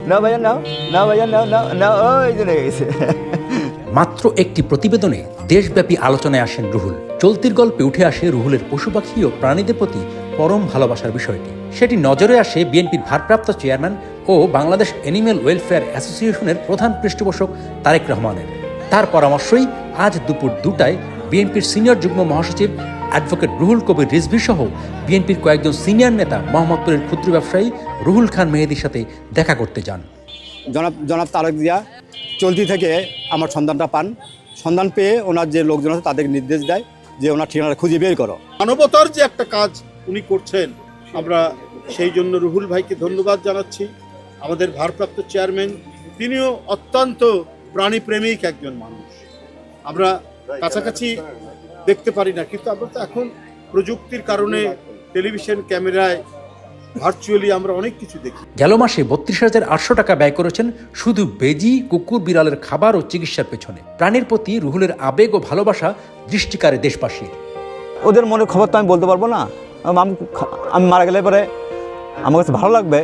নাও ভাইয়া নাও, নাও ভাইয়া নাও, নাও নাও, ওই জন্য গেছে। মাত্র একটি প্রতিবেদনে দেশব্যাপী আলোচনায় আসেন রুহুল। চলতির গল্পে উঠে আসে রুহুলের পশু পাখি ও প্রাণীদের প্রতি পরম ভালোবাসার বিষয়টি। সেটি নজরে আসে বিএনপির ভারপ্রাপ্ত চেয়ারম্যান ও বাংলাদেশ অ্যানিম্যাল ওয়েলফেয়ার অ্যাসোসিয়েশনের প্রধান পৃষ্ঠপোষক তারেক রহমানের। তার পরামর্শই আজ দুপুর 2টায় বিএনপির সিনিয়র যুগ্ম মহাসচিব অ্যাডভোকেট রুহুল কবির রিজভী সহ বিএনপির কয়েকজন সিনিয়র নেতা মোহাম্মদপুরের ক্ষুদ্র ব্যবসায়ী রুহুল খান মেহেদীর সাথে দেখা করতে যান। জনাব তারেক জিয়া চলতি থেকে আমার সন্ধানটা পান। সন্ধান পেয়ে ওনার যে লোকজন আছে তাদেরকে নির্দেশ দেয় যে ওনার ঠিকানা খুঁজে বের করো। মানবতার যে একটা কাজ উনি করছেন, আমরা সেই জন্য রুহুল ভাইকে ধন্যবাদ জানাচ্ছি। আমাদের ভারপ্রাপ্ত চেয়ারম্যান তিনিও অত্যন্ত প্রাণীপ্রেমিক একজন মানুষ। আমরা কাছাকাছি দেখতে পারি না, কিন্তু আমরা তো এখন প্রযুক্তির কারণে টেলিভিশন ক্যামেরায় ভার্চুয়ালি আমরা অনেক কিছু দেখি। গেল মাসে 32,800 টাকা ব্যয় করেছেন শুধু বেজি, কুকুর, বিড়ালের খাবার ও চিকিৎসার পেছনে। প্রাণীর প্রতি রুহুলের আবেগ ও ভালোবাসা দৃষ্টিকারে দেশবাসীর। ওদের মনের খবর তো আমি বলতে পারবো না। আমি মারা গেলে পরে আমার কাছে ভালো লাগবে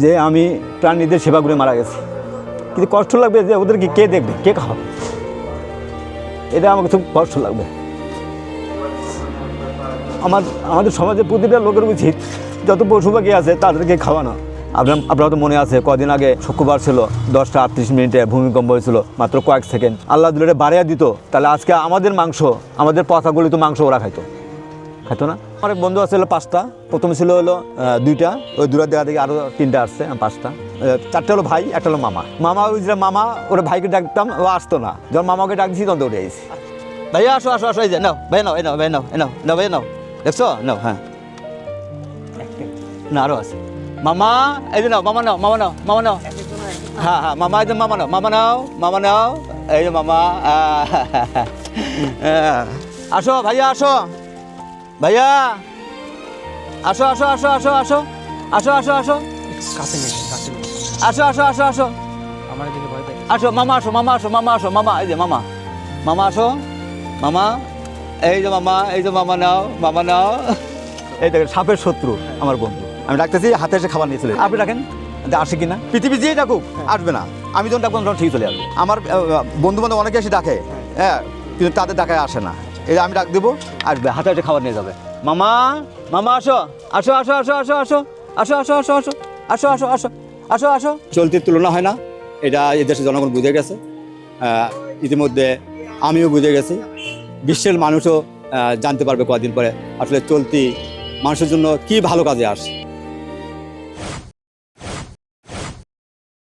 যে আমি প্রাণীদের সেবা করে মারা গেছি, কিন্তু কষ্ট লাগবে যে ওদেরকে কে দেখবে, কে খাওয়াবে, এটা আমাকে খুব কষ্ট লাগবে। আমাদের সমাজে প্রতিটা লোকের উচিত যত পশু পাখি আছে তাদেরকে খাওয়ানো। আপনারা তো মনে আছে কদিন আগে শুক্রবার ছিল, 10:38 ভূমিকম্প হয়েছিল, মাত্র কয়েক সেকেন্ড। আল্লাহ দুলে বাড়িয়ে দিত, তাহলে আজকে আমাদের মাংস, আমাদের পচাগুলি তো মাংস ওরা খাইতো না। আমার বন্ধু আছে হলো 5টা, প্রথমে ছিল হলো 2টা, ওই দূরের দেখা দেখি আরও 3টা আসছে, 5টা, 4টা হলো ভাই, একটা হলো মামা ওই যে মামা ওরা ভাইকে ডাকতাম, ও আসতো না, যখন মামাকে ডাকছি তখন দৌড়ে গেছি। ভাইয়া আসো আসো আসো, এই যে নাও ভাই, নাও, এই নাও ভাই, নাও, এই নাও, নাও ভাই, নাও, দেখছো, নাও, হ্যাঁ না আরও আছে। মামা এই যে নাও, মামা নাও, মামা নাও, মামা নাও, হ্যাঁ হ্যাঁ মামা, এই যে মামা নাও, মামা নাও, মামা নাও, এই যে মামা। আসো ভাইয়া, আসো ভাইয়া, আসো আসো আসো আসো আসো আসো আসো আসো আসো আসো আসো আসো আসো মামা, আসো মামা, আসো মামা, আসো মামা, এই যে মামা, মামা আসো মামা, এই যে মামা, এই যে মামা নাও, মামা নাও। এই দেখেন সাপের শত্রু আমার বন্ধু, আমি ডাকতেছি, হাতে এসে খাবার নিয়ে চলে। আপনি ডাকেন আসে কিনা, পৃথিবী যেই ডাকুক আসবে না, আমি যখন ডাকবো তখন ঠিক চলে আসবে। আমার বন্ধু বান্ধব অনেকে এসে ডাকে, হ্যাঁ, কিন্তু তাদের ডাকায় আসে না। এই আমি ডাক দেবো, আসবে, হাতে হাতে খাবার নিয়ে যাবে। মামা, মামা আসো আসো আসো আসো আসো আসো আসো আসো আসো আসো আসো আসো আসো আসো আসো। চলতির তুলনা হয় না, এটা এই দেশের জনগণ বুঝে গেছে, ইতিমধ্যে আমিও বুঝে গেছি, বিশ্বের মানুষও জানতে পারবে কয়েকদিন পরে আসলে চলতি মানুষের জন্য কি ভালো কাজে আসে।